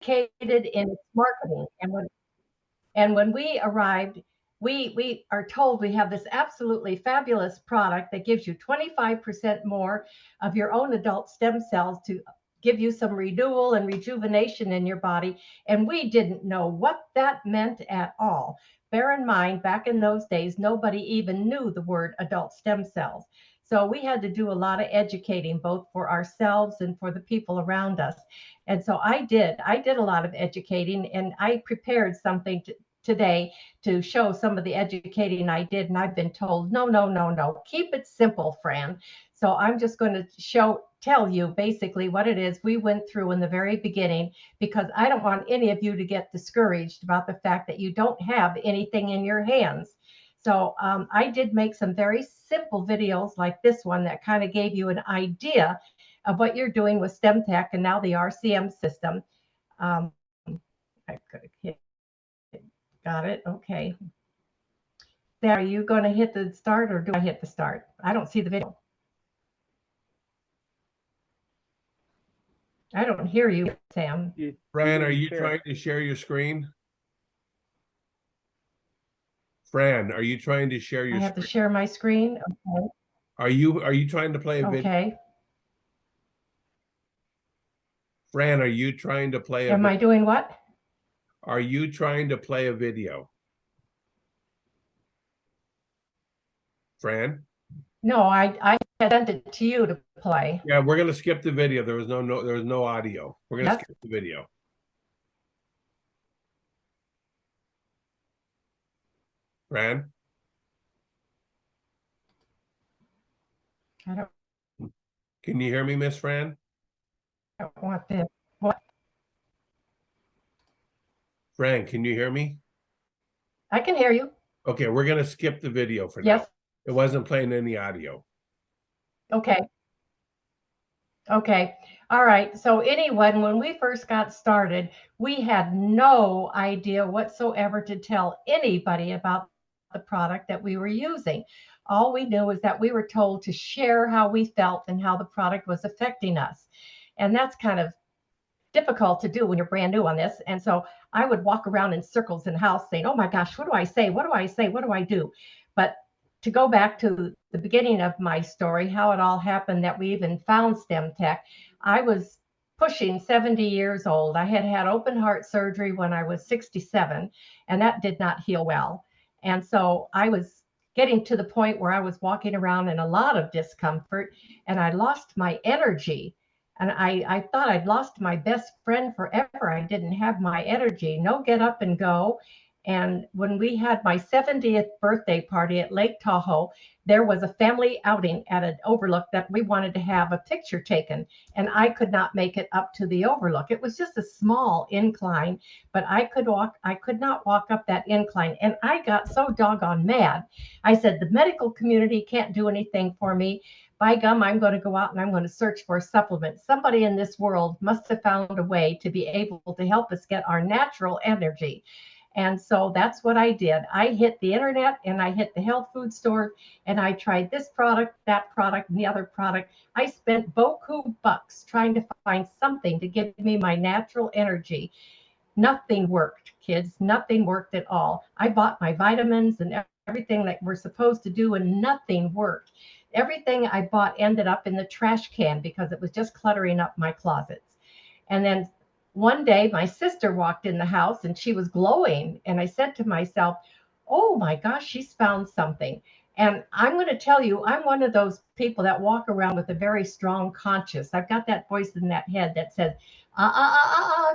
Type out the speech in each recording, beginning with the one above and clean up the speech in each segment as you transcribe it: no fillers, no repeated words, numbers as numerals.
educated in its marketing. And when we arrived, we are told we have this absolutely fabulous product that gives you 25% more of your own adult stem cells to give you some renewal and rejuvenation in your body. And we didn't know what that meant at all. Bear in mind, back in those days, nobody even knew the word adult stem cells. So we had to do a lot of educating, both for ourselves and for the people around us. And so I did a lot of educating, and I prepared something today to show some of the educating I did. And I've been told, no, no, no, no, keep it simple, Fran. So I'm just going to tell you basically what it is we went through in the very beginning, because I don't want any of you to get discouraged about the fact that you don't have anything in your hands. So I did make some very simple videos like this one that kind of gave you an idea of what you're doing with STEM Tech and now the RCM system. I could have hit, got it. Okay. Are you going to hit the start, or do I hit the start? I don't see the video. I don't hear you, Sam. Fran, are you trying to share your screen? Fran, are you trying to share your screen? I have to share my screen. Okay. Are you trying to play a video? Okay. Fran, are you trying to play a Am I doing what? Are you trying to play a video? Fran? No, I sent it to you to play. Yeah, we're gonna skip the video. There was no audio. We're gonna skip the video. Fran? I don't Can you hear me, Miss Fran? want this. What? Fran, can you hear me? I can hear you. Okay, we're gonna skip the video for Yes. now. It wasn't playing any audio. Okay. Okay. All right. So anyway, when we first got started, we had no idea whatsoever to tell anybody about the product that we were using. All we knew was that we were told to share how we felt and how the product was affecting us. And that's kind of difficult to do when you're brand new on this. And so I would walk around in circles in the house saying, oh my gosh, what do I say? What do I say? What do I do? But to go back to the beginning of my story, how it all happened that we even found STEM Tech, I was pushing 70 years old. I had had open heart surgery when I was 67, and that did not heal well. And so I was getting to the point where I was walking around in a lot of discomfort, and I lost my energy. And I thought I'd lost my best friend forever. I didn't have my energy, no get up and go. And when we had my 70th birthday party at Lake Tahoe, there was a family outing at an overlook that we wanted to have a picture taken. And I could not make it up to the overlook. It was just a small incline, but I could not walk up that incline. And I got so doggone mad. I said, the medical community can't do anything for me. By gum, I'm going to go out and I'm going to search for a supplement. Somebody in this world must have found a way to be able to help us get our natural energy. And so that's what I did. I hit the internet and I hit the health food store and I tried this product, that product, and the other product. I spent beaucoup bucks trying to find something to give me my natural energy. Nothing worked, kids. Nothing worked at all. I bought my vitamins and everything that we're supposed to do, and nothing worked. Everything I bought ended up in the trash can because it was just cluttering up my closets. And then one day my sister walked in the house and she was glowing. And I said to myself, oh my gosh, she's found something. And I'm going to tell you, I'm one of those people that walk around with a very strong conscience. I've got that voice in that head that says,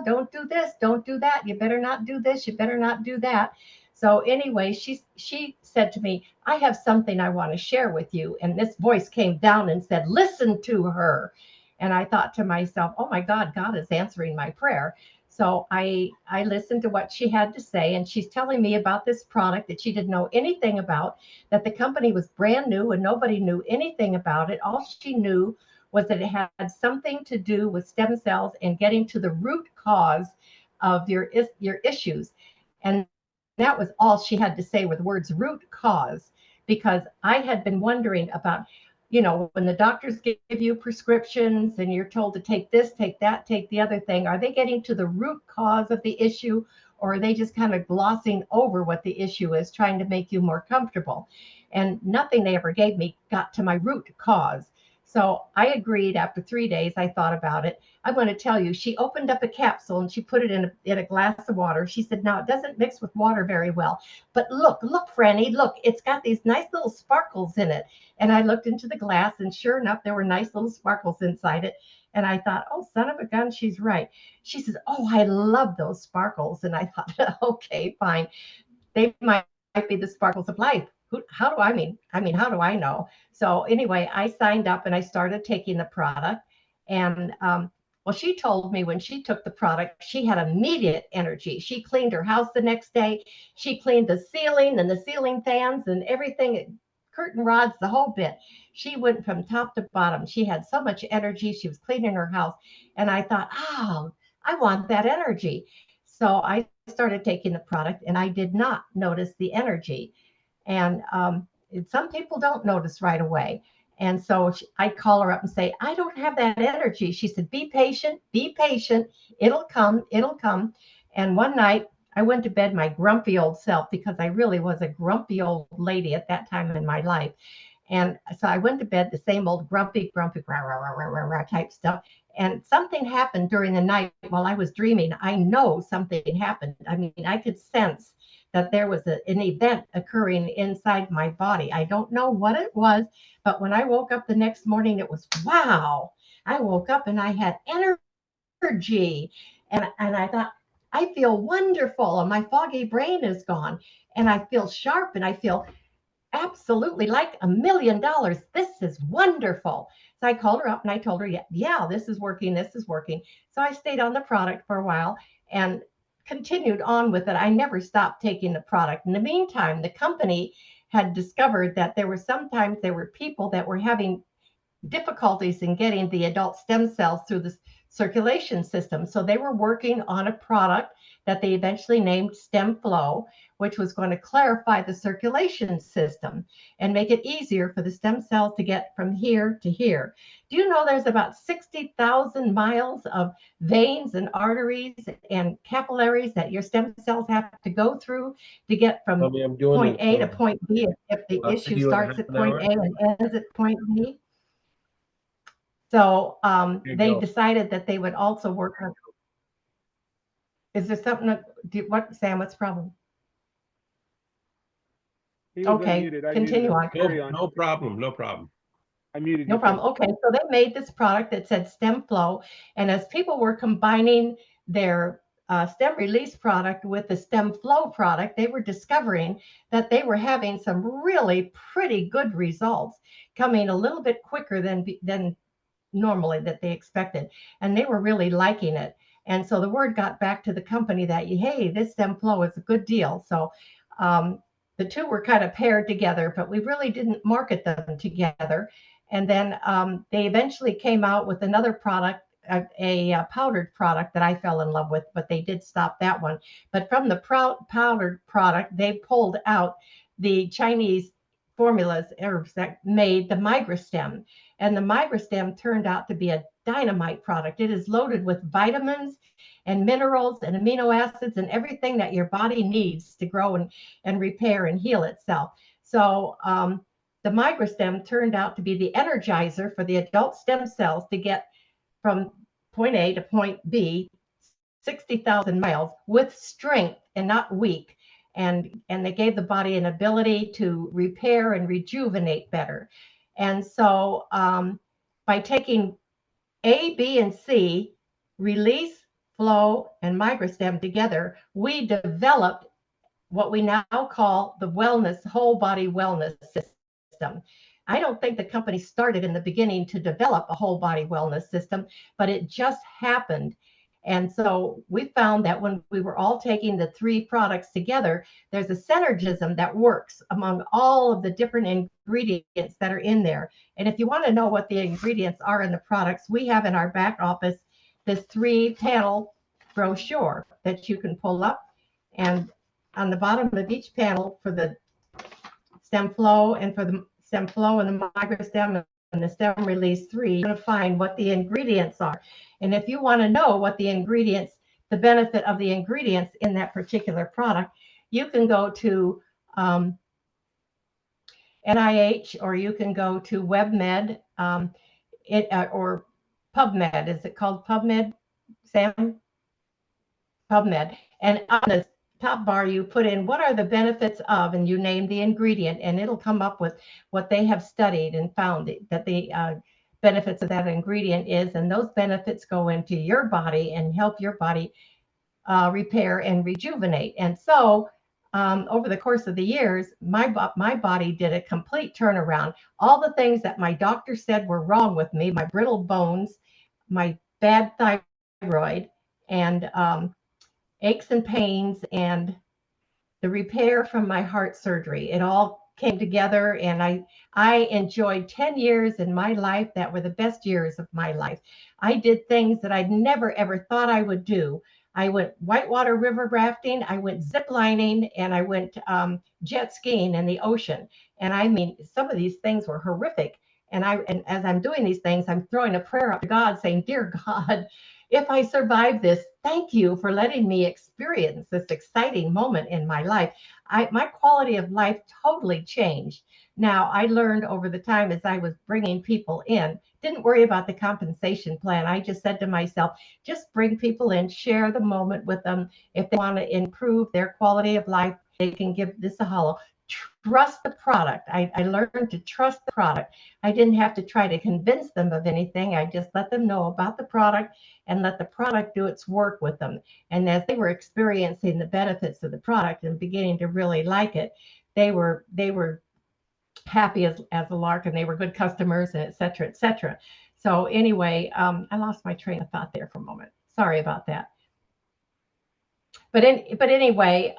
don't do this, don't do that. You better not do this. You better not do that. So anyway, she said to me, I have something I want to share with you. And this voice came down and said, listen to her. And I thought to myself, oh my God, God is answering my prayer. So I listened to what she had to say, and she's telling me about this product that she didn't know anything about, that the company was brand new and nobody knew anything about it. All she knew was that it had something to do with stem cells and getting to the root cause of your issues. And that was all she had to say with the words root cause, because I had been wondering about when the doctors give you prescriptions and you're told to take this, take that, take the other thing, are they getting to the root cause of the issue, or are they just kind of glossing over what the issue is, trying to make you more comfortable? And nothing they ever gave me got to my root cause. So I agreed. After 3 days, I thought about it. I'm going to tell you, she opened up a capsule and she put it in a glass of water. She said, now it doesn't mix with water very well, but look, Franny, look, it's got these nice little sparkles in it. And I looked into the glass, and sure enough, there were nice little sparkles inside it. And I thought, oh, son of a gun, she's right. She says, oh, I love those sparkles. And I thought, okay, fine. They might be the sparkles of life. How do how do I know? So anyway, I signed up and I started taking the product. And well, she told me when she took the product, she had immediate energy. She cleaned her house the next day. She cleaned the ceiling and the ceiling fans and everything, curtain rods, the whole bit. She went from top to bottom. She had so much energy. She was cleaning her house. And I thought, oh, I want that energy. So I started taking the product and I did not notice the energy. And some people don't notice right away. And so I'd call her up and say, I don't have that energy. She said, be patient, be patient. It'll come, it'll come. And one night I went to bed my grumpy old self, because I really was a grumpy old lady at that time in my life. And so I went to bed the same old grumpy, rah, rah, rah, rah, rah, rah type stuff. And something happened during the night while I was dreaming. I know something happened. I mean, I could sense that there was an event occurring inside my body. I don't know what it was, but when I woke up the next morning, it was wow. I woke up and I had energy. And I thought, I feel wonderful, and my foggy brain is gone. And I feel sharp, and I feel absolutely like $1 million. This is wonderful. So I called her up and I told her, yeah, this is working. This is working. So I stayed on the product for a while and continued on with it. I never stopped taking the product. In the meantime, the company had discovered that there were people that were having difficulties in getting the adult stem cells through the circulation system. So they were working on a product that they eventually named Stem Flow, which was going to clarify the circulation system and make it easier for the stem cells to get from here to here. Do you know there's about 60,000 miles of veins and arteries and capillaries that your stem cells have to go through to get from I'm doing point it A to point B if the issue video and a starts half at an point hour. A and ends at point B? So Here you they go. decided that they would also work on. Is there something? What, Sam? What's the problem? He was Okay, unmuted. I muted continue him. on. Carry on. No problem. No problem. I muted No you, Sam. problem. Okay, so they made this product that said Stem Flow, and as people were combining their stem release product with the Stem Flow product, they were discovering that they were having some really pretty good results, coming a little bit quicker than normally that they expected, and they were really liking it. And so the word got back to the company that, hey, this Stem Flow is a good deal. So the two were kind of paired together, but we really didn't market them together. And then they eventually came out with another product, a powdered product that I fell in love with, but they did stop that one. But from the powdered product, they pulled out the Chinese formulas herbs that made the migrostem. And the migrostem turned out to be a dynamite product. It is loaded with vitamins and minerals and amino acids and everything that your body needs to grow and repair and heal itself. So the migrostem turned out to be the energizer for the adult stem cells to get from point A to point B, 60,000 miles with strength and not weak. And they gave the body an ability to repair and rejuvenate better. And so by taking A, B, and C, release, flow, and migrostem together, we developed what we now call the whole body wellness system. I don't think the company started in the beginning to develop a whole body wellness system, but it just happened. And so we found that when we were all taking the three products together, there's a synergism that works among all of the different ingredients that are in there. And if you want to know what the ingredients are in the products, we have in our back office this 3-panel brochure that you can pull up. And on the bottom of each panel for the stem flow and the migrostem the stem release 3, you're going to find what the ingredients are. And if you want to know what the ingredients, the benefit of the ingredients in that particular product, you can go to NIH, or you can go to WebMed, or PubMed. Is it called PubMed, Sam? PubMed. And on the top bar, you put in what are the benefits of, and you name the ingredient, and it'll come up with what they have studied and found that the benefits of that ingredient is. And those benefits go into your body and help your body repair and rejuvenate. And so, over the course of the years, my body did a complete turnaround. All the things that my doctor said were wrong with me, my brittle bones, my bad thyroid, and aches and pains, and the repair from my heart surgery. It all came together, and I enjoyed 10 years in my life that were the best years of my life. I did things that I'd never ever thought I would do. I went whitewater river rafting, I went zip lining, and I went jet skiing in the ocean. And I mean, some of these things were horrific. And as I'm doing these things, I'm throwing a prayer up to God saying, "Dear God, if I survive this, thank you for letting me experience this exciting moment in my life." My quality of life totally changed. Now, I learned over the time as I was bringing people in, didn't worry about the compensation plan. I just said to myself, just bring people in, share the moment with them. If they want to improve their quality of life, they can give this a hollow. Trust the product. I learned to trust the product. I didn't have to try to convince them of anything. I just let them know about the product and let the product do its work with them. And as they were experiencing the benefits of the product and beginning to really like it, they were happy as a lark, and they were good customers, and et cetera, et cetera. So anyway, I lost my train of thought there for a moment. Sorry about that. But anyway,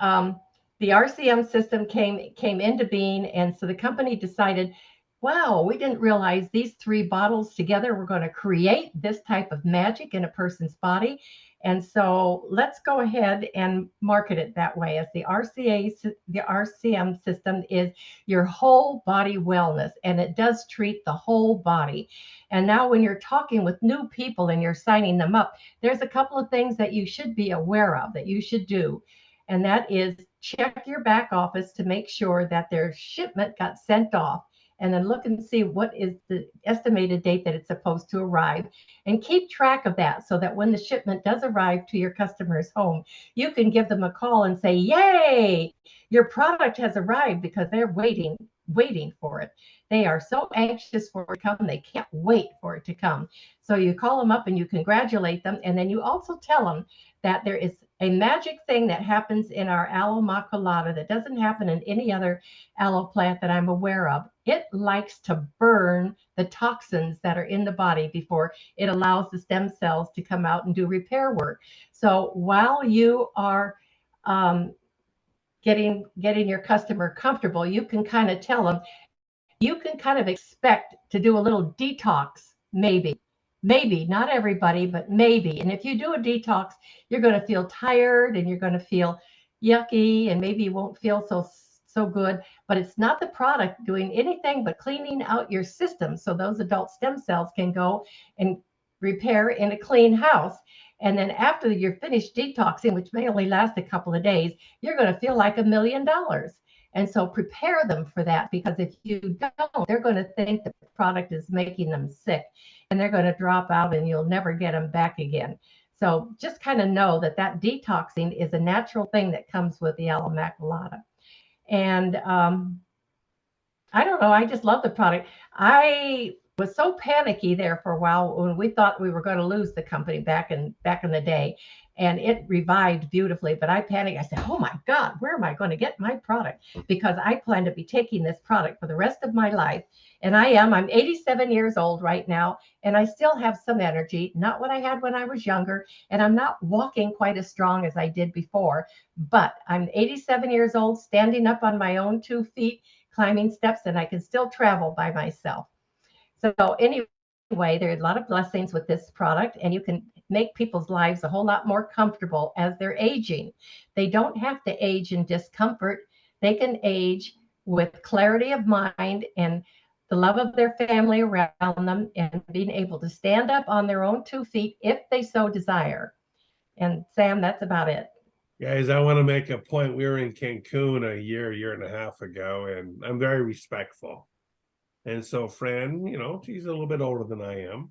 the RCM system came into being, and so the company decided, wow, we didn't realize these three bottles together were going to create this type of magic in a person's body. And so let's go ahead and market it that way, as the RCM system is your whole body wellness, and it does treat the whole body. And now when you're talking with new people and you're signing them up, there's a couple of things that you should be aware of that you should do. And that is check your back office to make sure that their shipment got sent off, and then look and see what is the estimated date that it's supposed to arrive, and keep track of that so that when the shipment does arrive to your customer's home, you can give them a call and say, yay, your product has arrived, because they're waiting for it. They are so anxious for it to come, they can't wait for it to come. So you call them up and you congratulate them, and then you also tell them that there is a magic thing that happens in our aloe maculata that doesn't happen in any other aloe plant that I'm aware of. It likes to burn the toxins that are in the body before it allows the stem cells to come out and do repair work. So while you are getting your customer comfortable, you can kind of tell them, you can kind of expect to do a little detox, maybe not everybody, but maybe. And if you do a detox, you're going to feel tired, and you're going to feel yucky, and maybe you won't feel so good. But it's not the product doing anything but cleaning out your system, so those adult stem cells can go and repair in a clean house. And then after you're finished detoxing, which may only last a couple of days, you're going to feel like $1,000,000. And so prepare them for that, because if you don't, they're going to think that the product is making them sick, and they're going to drop out, and you'll never get them back again. So just kind of know that detoxing is a natural thing that comes with the aloe maculata. And I don't know, I just love the product. I was so panicky there for a while when we thought we were going to lose the company back in the day, and it revived beautifully. But I panicked. I said, "Oh my God, where am I going to get my product?" Because I plan to be taking this product for the rest of my life, and I am. I'm 87 years old right now, and I still have some energy, not what I had when I was younger, and I'm not walking quite as strong as I did before. But I'm 87 years old, standing up on my own 2 feet, climbing steps, and I can still travel by myself. So anyway, there are a lot of blessings with this product, and you can make people's lives a whole lot more comfortable as they're aging. They don't have to age in discomfort. They can age with clarity of mind, and the love of their family around them, and being able to stand up on their own 2 feet if they so desire. And Sam, that's about it. Guys, I want to make a point. We were in Cancun a year and a half ago, and I'm very respectful. And so Fran, she's a little bit older than I am.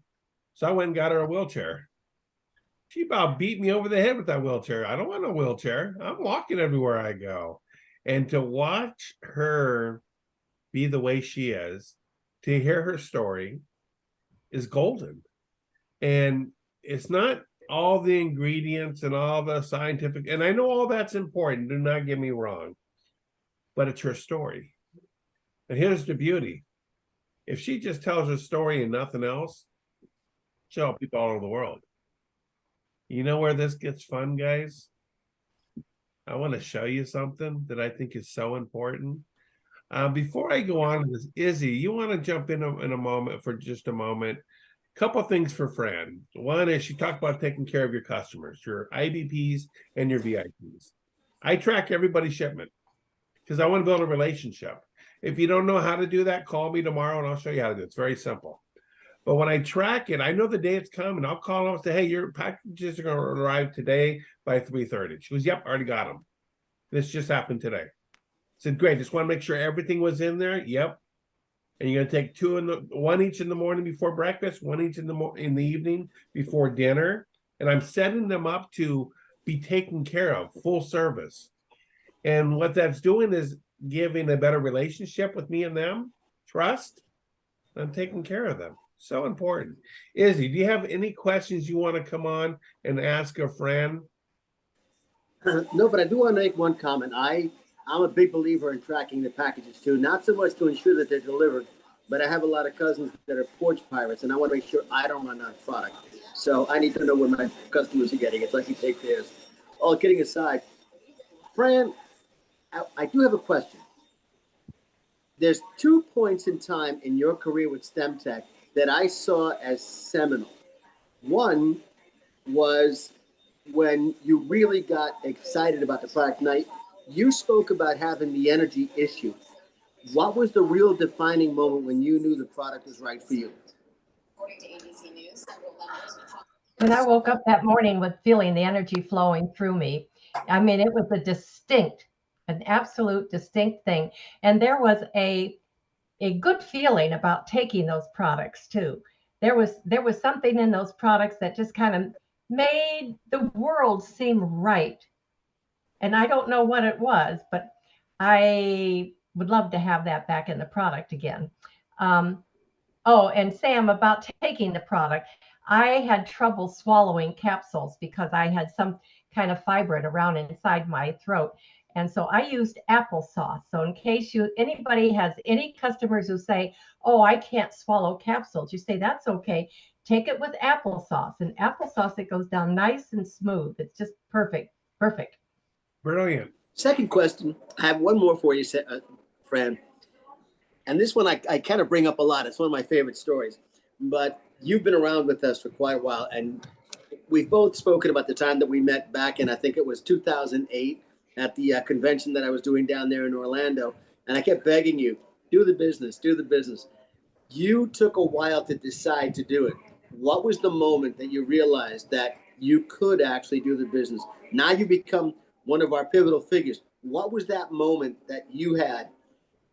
So I went and got her a wheelchair. She about beat me over the head with that wheelchair. I don't want a wheelchair. I'm walking everywhere I go. And to watch her be the way she is, to hear her story is golden. And it's not all the ingredients and all the scientific, and I know all that's important, do not get me wrong, but it's her story. And here's the beauty. If she just tells her story and nothing else, she'll help people all over the world. You know where this gets fun, guys? I want to show you something that I think is so important. Before I go on to this, Izzy, you want to jump in a moment for just a moment? Couple things for Fran. One is she talked about taking care of your customers, your IBPs and your VIPs. I track everybody's shipment because I want to build a relationship. If you don't know how to do that, call me tomorrow and I'll show you how to do it. It's very simple. But when I track it, I know the day it's coming. I'll call them and say, hey, your packages are going to arrive today by 3:30. She goes, yep, already got them. This just happened today. I said, great. Just want to make sure everything was in there. Yep. And you're going to take one each in the morning before breakfast, one each in the evening before dinner. And I'm setting them up to be taken care of, full service. And what that's doing is giving a better relationship with me and them, trust. I'm taking care of them. So important. Izzy, do you have any questions you want to come on and ask a friend? No, but I do want to make one comment. I'm a big believer in tracking the packages too, not so much to ensure that they're delivered, but I have a lot of cousins that are porch pirates, and I want to make sure I don't run out of product. So I need to know when my customers are getting it so I can take theirs. All kidding aside, Fran, I do have a question. There's 2 points in time in your career with STEMTech that I saw as seminal. One was when you really got excited about the product. Now, you spoke about having the energy issue. What was the real defining moment when you knew the product was right for you? When I woke up that morning with feeling the energy flowing through me, I mean, it was an absolute distinct thing. And there was a good feeling about taking those products too. There was something in those products that just kind of made the world seem right. And I don't know what it was, but I would love to have that back in the product again. Um, oh, and Sam, about taking the product, I had trouble swallowing capsules because I had some kind of fibrin around inside my throat. And so I used applesauce. So in case anybody has any customers who say, oh, I can't swallow capsules, you say, that's okay. Take it with applesauce. And applesauce, it goes down nice and smooth. It's just perfect. Perfect. Brilliant. Second question, I have one more for you, Fran. And this one I kind of bring up a lot. It's one of my favorite stories. But you've been around with us for quite a while. And we've both spoken about the time that we met back in, I think it was 2008 at the convention that I was doing down there in Orlando. And I kept begging you, do the business, do the business. You took a while to decide to do it. What was the moment that you realized that you could actually do the business? Now you become one of our pivotal figures. What was that moment that you had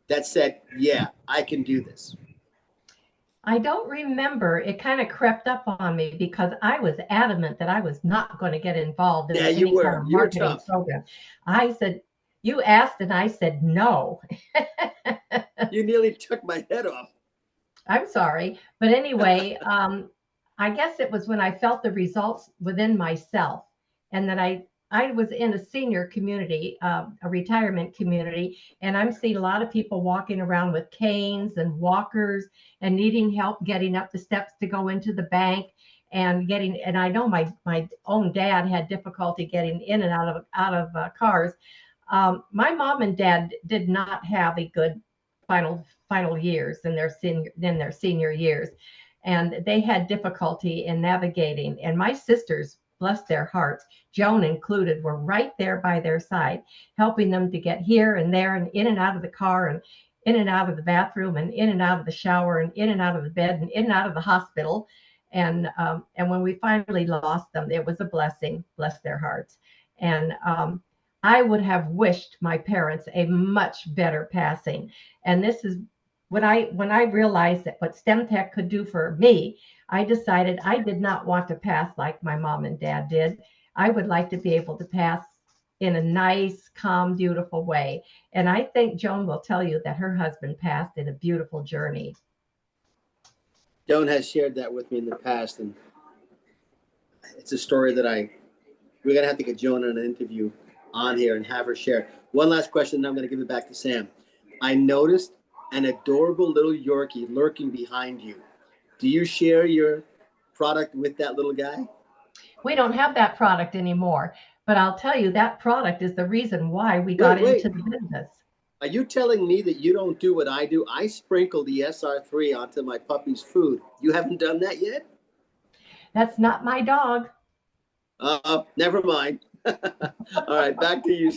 that said, yeah, I can do this? I don't remember. It kind of crept up on me because I was adamant that I was not going to get involved in Yeah, you any kind were. of You were marketing tough. program. I said, you asked, and I said no. You nearly took my head off. I'm sorry. But anyway, I guess it was when I felt the results within myself, and that I was in a senior community, a retirement community, and I'm seeing a lot of people walking around with canes and walkers and needing help getting up the steps to go into the bank and I know my own dad had difficulty getting in and out of cars. My mom and dad did not have a good final years in their senior years, and they had difficulty in navigating. And my sisters, bless their hearts, Joan included, were right there by their side, helping them to get here and there and in and out of the car. And in and out of the bathroom and in and out of the shower and in and out of the bed and in and out of the hospital. And when we finally lost them, it was a blessing, bless their hearts. And I would have wished my parents a much better passing. And this is when I realized that what STEM Tech could do for me, I decided I did not want to pass like my mom and dad did. I would like to be able to pass in a nice, calm, beautiful way. And I think Joan will tell you that her husband passed in a beautiful journey. Joan has shared that with me in the past, and it's a story that we're gonna have to get Joan on an interview on here and have her share. One last question, and I'm gonna give it back to Sam. I noticed an adorable little Yorkie lurking behind you. Do you share your product with that little guy? We don't have that product anymore, but I'll tell you that product is the reason why we got Wait. into the business. Are you telling me that you don't do what I do? I sprinkle the SR3 onto my puppy's food. You haven't done that yet? That's not my dog. Never mind. All right, back to you.